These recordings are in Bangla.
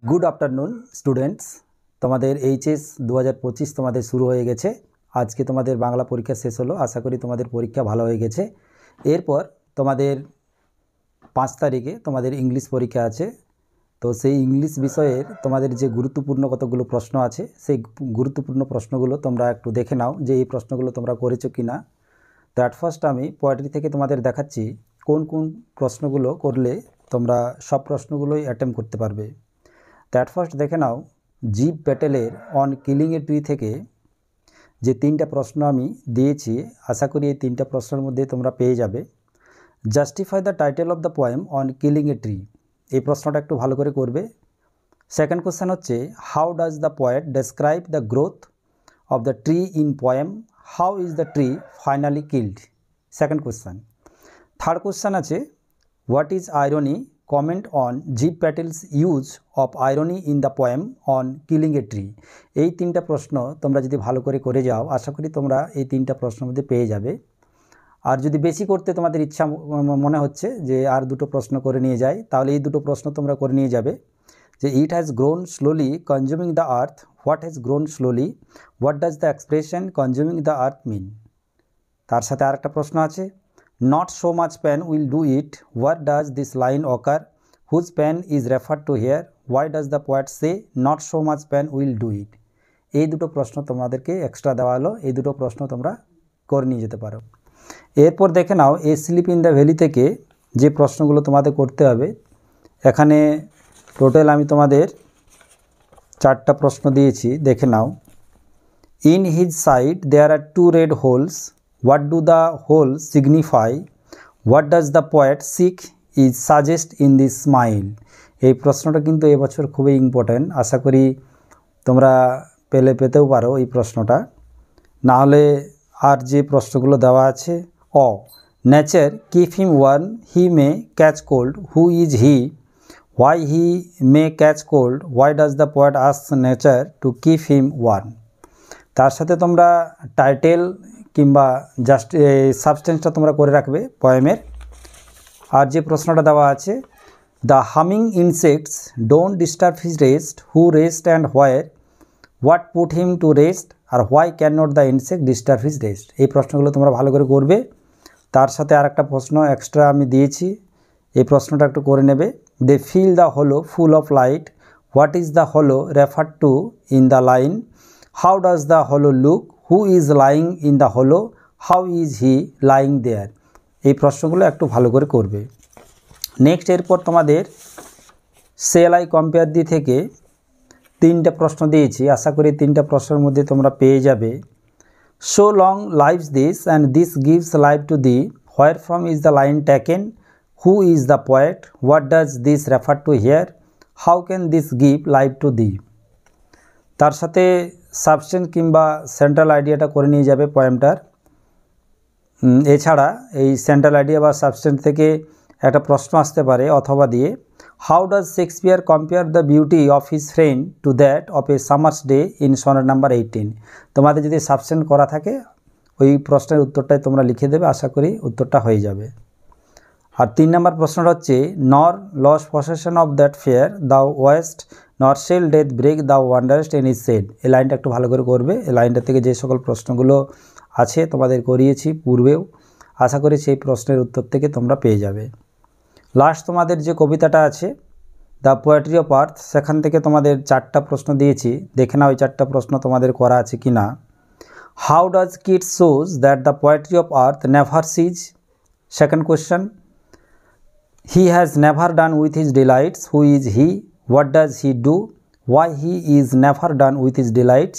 गुड आफ्टरनून स्टूडेंट्स तुम्हादेर এইচএস 2025 তোমাদের শুরু হয়ে গেছে। আজকে তোমাদের বাংলা পরীক্ষা শেষ হলো। আশা করি তোমাদের পরীক্ষা ভালো হয়ে গেছে। এরপর তোমাদের 5 তারিখে তোমাদের ইংলিশ পরীক্ষা আছে। তো সেই ইংলিশ বিষয়ের তোমাদের যে গুরুত্বপূর্ণ কতগুলো প্রশ্ন আছে সেই গুরুত্বপূর্ণ প্রশ্নগুলো তোমরা একটু দেখে নাও যে এই প্রশ্নগুলো তোমরা করেছো কিনা। তো অ্যাট ফার্স্ট আমি পোয়েট্রি থেকে তোমাদের দেখাচ্ছি কোন কোন প্রশ্নগুলো করলে তোমরা সব প্রশ্নগুলোই অ্যাটেম্প করতে পারবে। তো অ্যাট ফার্স্ট দেখে নাও জীব প্যাটেলের অন কিলিং এ ট্রি থেকে যে 3টা প্রশ্ন আমি দিয়েছি, আশা করি এই 3টা প্রশ্নের মধ্যে তোমরা পেয়ে যাবে। Justify the title of the poem on killing a tree, এই প্রশ্নটা একটু ভালো করে করবে। সেকেন্ড কোশ্চেন হচ্ছে how does the poet describe the growth of the tree in poem, how is the tree finally killed, second question. Third question আছে what is irony, comment on Gieve Patel's use of irony in the poem on killing a tree. এই 3টা প্রশ্ন তোমরা যদি ভালো করে যাও আশা করি তোমরা এই 3টা প্রশ্নের মধ্যে পেয়ে যাবে। আর যদি বেশি করতে তোমাদের ইচ্ছা মনে হচ্ছে যে আর দুটো প্রশ্ন করে নিয়ে যাই, তাহলে এই দুটো প্রশ্ন তোমরা করে নিয়ে যাবে যে it has grown slowly consuming the earth, what has grown slowly, what does the expression consuming the earth mean. তার সাথে আর একটা প্রশ্ন আছে not so much pen will do it, what does this line occur, whose pen is referred to here, why does the poet say not so much pen will do it। এই দুটো প্রশ্ন তোমাদেরকে এক্সট্রা দেওয়া হলো, এই দুটো প্রশ্ন তোমরা করে নিয়ে যেতে পারো। এরপর দেখে নাও এ স্লিপ ইন দ্য ভ্যালি থেকে যে প্রশ্নগুলো তোমাদের করতে হবে। এখানে টোটাল আমি তোমাদের 4টা প্রশ্ন দিয়েছি, দেখে নাও। In his side there are 2 red holes, what do the holes signify, what does the poet seek is suggest in this smile। এই প্রশ্নটা কিন্তু এবছর খুবই ইম্পর্টেন্ট, আশা করি তোমরা পেতেও পারো এই প্রশ্নটা। না হলে আর যে প্রশ্নগুলো দেওয়া আছে nature keep him warm, he may catch cold, who is he, why he may catch cold, why does the poet ask nature to keep him warm. তার সাথে তোমরা টাইটেল কিংবা জাস্ট সাবস্টেন্সটা তোমরা করে রাখবে পোয়েমের। আর যে প্রশ্নটা দেওয়া আছে the humming insects don't disturb his rest, who rest and where, what put him to rest, আর why can not the insect disturb his rest. এই প্রশ্নগুলো তোমরা ভালো করে করবে। তার সাথে আর একটা প্রশ্ন এক্সট্রা আমি দিয়েছি, এই প্রশ্নটা একটু করে নেবে। দে fill the hollow full of light, what is the hollow refer to in the line, how does the hollow look, who is lying in the hollow, how is he lying there. এই প্রশ্নগুলো একটু ভালো করে করবে। নেক্সট এরপর তোমাদের সেলাই কম্পেয়ার দি থেকে 3টা প্রশ্ন দিয়েছি, আশা করি 3টা প্রশ্নের মধ্যে তোমরা পেয়ে যাবে। So long lives this and this gives life to the, where from is the line taken, who is the poet, what does this refer to here, how can this give life to the. তার সাথে সাবস্টেন্স কিংবা সেন্ট্রাল আইডিয়াটা করে নিয়ে যাবে পোয়েমটার। এছাড়া এই সেন্ট্রাল আইডিয়া বা সাবস্টেন্স থেকে একটা প্রশ্ন আসতে পারে অথবা দিয়ে how does Shakespeare compare the beauty of his friend to that of a summer's day in sonnet number 18। তোমাদের যদি সাবস্টেন্স করা থাকে ওই প্রশ্নের উত্তরটাই তোমরা লিখে দেবে, আশা করি উত্তরটা হয়ে যাবে। আর 3 নম্বর প্রশ্নটা হচ্ছে nor lose possession of that fair thou owest, nor shall death brag thou wanderest in his shade. এই লাইনটা একটু ভালো করে করবে। এই লাইনটা থেকে যে সকল প্রশ্নগুলো আছে তোমাদের করিয়েছি পূর্বেও, আশা করি সেই প্রশ্নের উত্তর থেকে তোমরা পেয়ে যাবে। লাস্ট তোমাদের যে কবিতাটা আছে দ্য পোয়েট্রি অফ আর্থ, সেখান থেকে তোমাদের 4টা প্রশ্ন দিয়েছি, দেখে নাও ওই 4টা প্রশ্ন তোমাদের করা আছে কি না। How does Keats shows that the poetry of earth never cease, second question. He has never done with his delights, who is he, what does he do, why he is never done with his delights.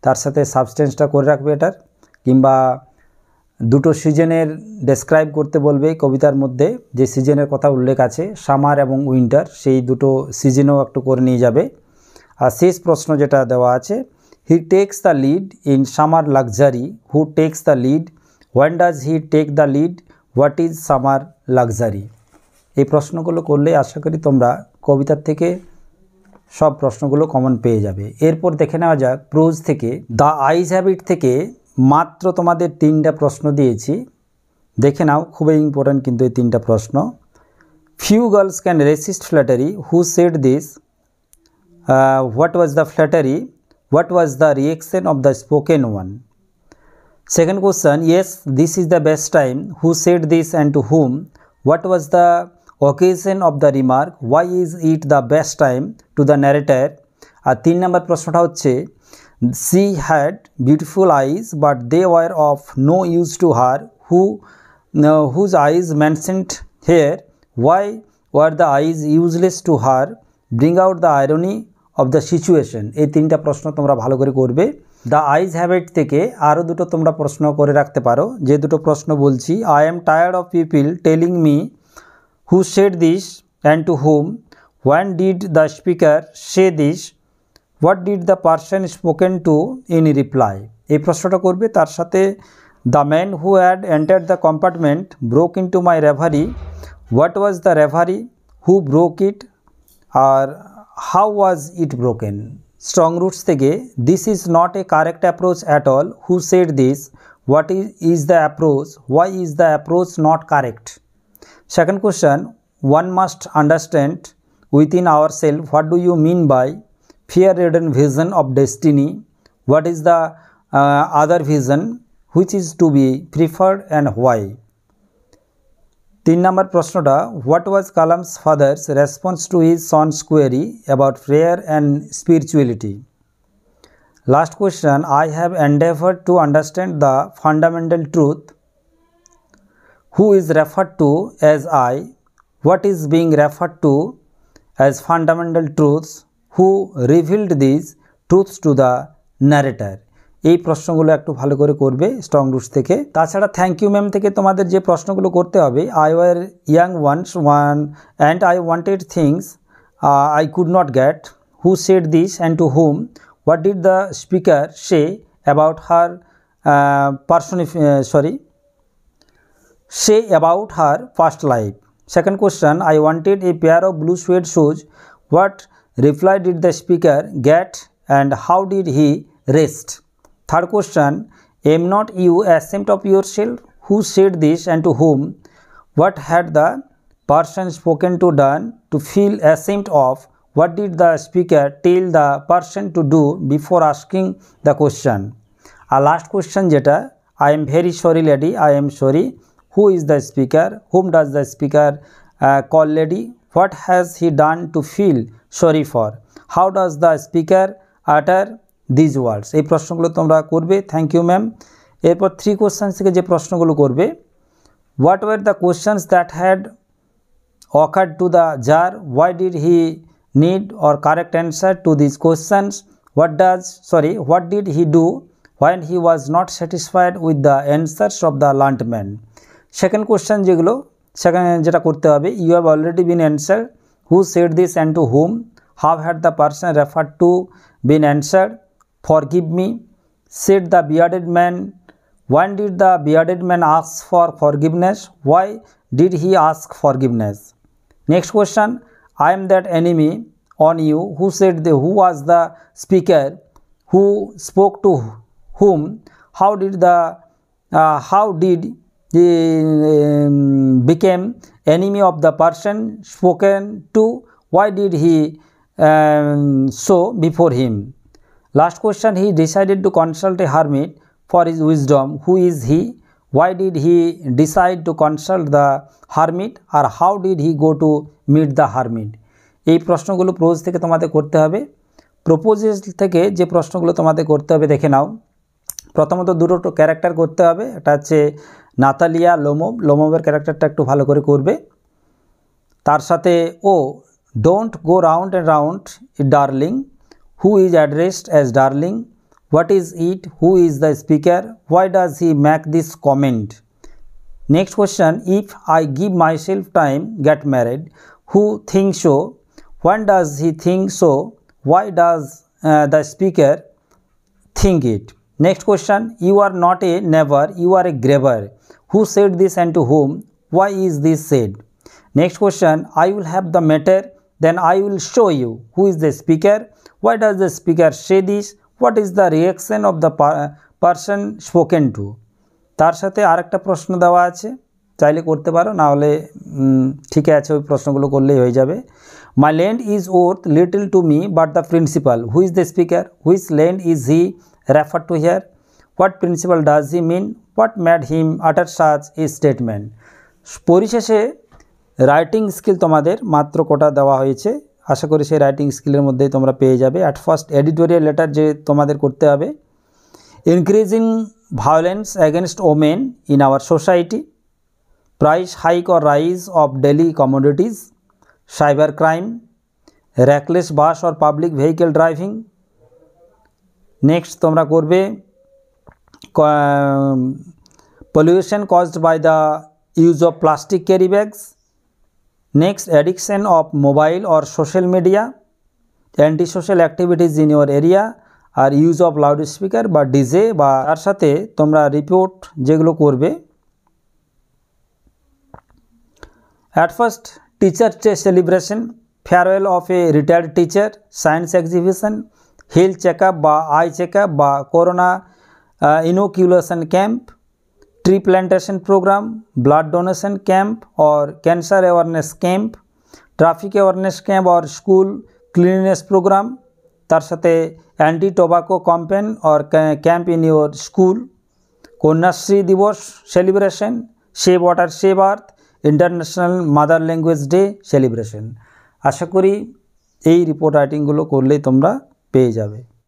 তার সাথে সাবস্টেন্সটা করে রাখবে এটার, কিংবা দুটো সিজনের ডেসক্রাইব করতে বলবে কবিতার মধ্যে যে সিজনের কথা উল্লেখ আছে সামার এবং উইন্টার, সেই দুটো সিজনও একটু করে নিয়ে যাবে। আর শেষ প্রশ্ন যেটা দেওয়া আছে he takes the lead in summer luxury, who takes the lead, when does he take the lead, what is summer luxury. এই প্রশ্নগুলো করলে আশা করি তোমরা কবিতার থেকে সব প্রশ্নগুলো কমন পেয়ে যাবে। এরপর দেখে নেওয়া যাক প্রোজ থেকে। দ্য আইজ হ্যাবিট থেকে মাত্র তোমাদের 3টা প্রশ্ন দিয়েছি, দেখে নাও, খুবই ইম্পর্ট্যান্ট কিন্তু এই 3টা প্রশ্ন। Few girls can resist flattery, who said this, what was the flattery, what was the reaction of the spoken one. Second question, yes, this is the best time, who said this and to whom, what was the occasion of the remark, why is it the best time, to the narrator. আর 3 নম্বর প্রশ্নটা হচ্ছে she had beautiful eyes but they were of no use to her, whose eyes mentioned here, why were the eyes useless to her, bring out the irony of the situation. এই 3টা প্রশ্ন তোমরা ভালো করে করবে। দ্য আইজ হ্যাবিট থেকে আরও দুটো তোমরা প্রশ্ন করে রাখতে পারো, যে দুটো প্রশ্ন বলছি, I am tired of people telling me who said this and to whom, when did the speaker say this, what did the person spoken to in reply. এই প্রশ্নটা করবে। তার সাথে the man who had entered the compartment broke into my reverie, what was the reverie, who broke it, আর how was it broken. Strong roots থেকে this is not a correct approach at all, who said this, what is the approach, why is the approach not correct. Second question, one must understand within our self, what do you mean by fear-ridden vision of destiny, what is the other vision, which is to be preferred and why. 3 নম্বর প্রশ্নটা, what was Kalam's father's response to his son's query about prayer and spirituality. Last question, I have endeavored to understand the fundamental truth, who is referred to as I, what is being referred to as fundamental truths, who revealed these truths to the narrator. এই প্রশ্নগুলো একটু ভালো করে করবে স্ট্রং রুটস থেকে। তাছাড়া থ্যাংক ইউ ম্যাম থেকে তোমাদের যে প্রশ্নগুলো করতে হবে, I were young once one and I wanted things I could not get, who said this and to whom, what did the speaker say about her say about her past life. Second question, I wanted a pair of blue suede shoes, what reply did the speaker get and how did he rest. Third question, am not you ashamed of yourself, who said this and to whom, what had the person spoken to done to feel ashamed of, what did the speaker tell the person to do before asking the question. Our last question jeta, I am very sorry lady, I am sorry, who is the speaker, whom does the speaker call lady, what has he done to feel sorry for, how does the speaker utter these words. এই প্রশ্নগুলো তোমরা করবে। Thank you ma'am. এরপর 3 কোশ্চেন্স থেকে যে প্রশ্নগুলো করবে, what were the questions that had occurred to the jar, why did he need or correct answer to these questions, what did he do when he was not satisfied with the answers of the learned man. Second question যেটা করতে হবে, you have already been answered, who said this and to whom, how had the person referred to been answered, forgive me, said the bearded man, when did the bearded man ask for forgiveness, why did he ask forgiveness. Next question, I am that enemy on you, who said who was the speaker, who spoke to whom, how did he became enemy of the person spoken to, why did he so before him. Last question, he decided to consult a hermit for his wisdom, who is he, why did he decide to consult the hermit, or how did he go to meet the hermit. এই প্রশ্নগুলো প্রোজ থেকে তোমাদের করতে হবে। প্রপোজাল থেকে যে প্রশ্নগুলো তোমাদের করতে হবে দেখে নাও। প্রথমত দুটো ক্যারেক্টার করতে হবে, এটা হচ্ছে নাতালিয়া লোমোভের ক্যারেক্টারটা একটু ভালো করে করবে। তার সাথে don't go round and round it darling, who is addressed as darling, what is it, who is the speaker, why does he make this comment. Next question, if I give my self time get married, who think so, when does he think so, why does the speaker think it. Next question, you are not a never, you are a graver, who said this and to whom, why is this said. Next question, I will have the matter, then I will show you, who is the speaker, why does the speaker say this, what is the reaction of the person spoken to. তার সাথে আরেকটা প্রশ্ন দেওয়া আছে, চাইলে করতে পারো, না হলে ঠিক আছে ওই প্রশ্নগুলো করলেই হয়ে যাবে। My land is worth little to me but the principal, who is the speaker, which land is he refer to here, what principal does he mean, what made him utter such a statement. পরিশেষে রাইটিং স্কিল তোমাদের মাত্র কোটা দেওয়া হয়েছে, আশা করি সেই রাইটিং স্কিলের মধ্যেই তোমরা পেয়ে যাবে। অ্যাট ফার্স্ট এডিটোরিয়াল লেটার যে তোমাদের করতে হবে, increasing violence against women in our society, price hike or rise of daily commodities, cyber crime, reckless bus or public vehicle driving. Next তোমরা করবে pollution caused by the use of plastic carry bags. Next, addiction of mobile or social media, antisocial activities in your area আর ইউজ অফ লাউড স্পিকার বা ডিজে, বা তার সাথে তোমরা রিপোর্ট যেগুলো করবে। At first, teacher day celebration, farewell of a retired teacher, science exhibition, health checkup বা eye checkup বা corona inoculation camp, tree plantation program, blood donation camp or cancer awareness camp, traffic awareness camp or school cleanliness program, তার সাথে anti tobacco campaign or camp in your school, Kanyashree দিবস celebration, save water save earth, international mother language day celebration. আশা করি এই রিপোর্ট রাইটিংগুলো করলেই তোমরা পেয়ে যাবে।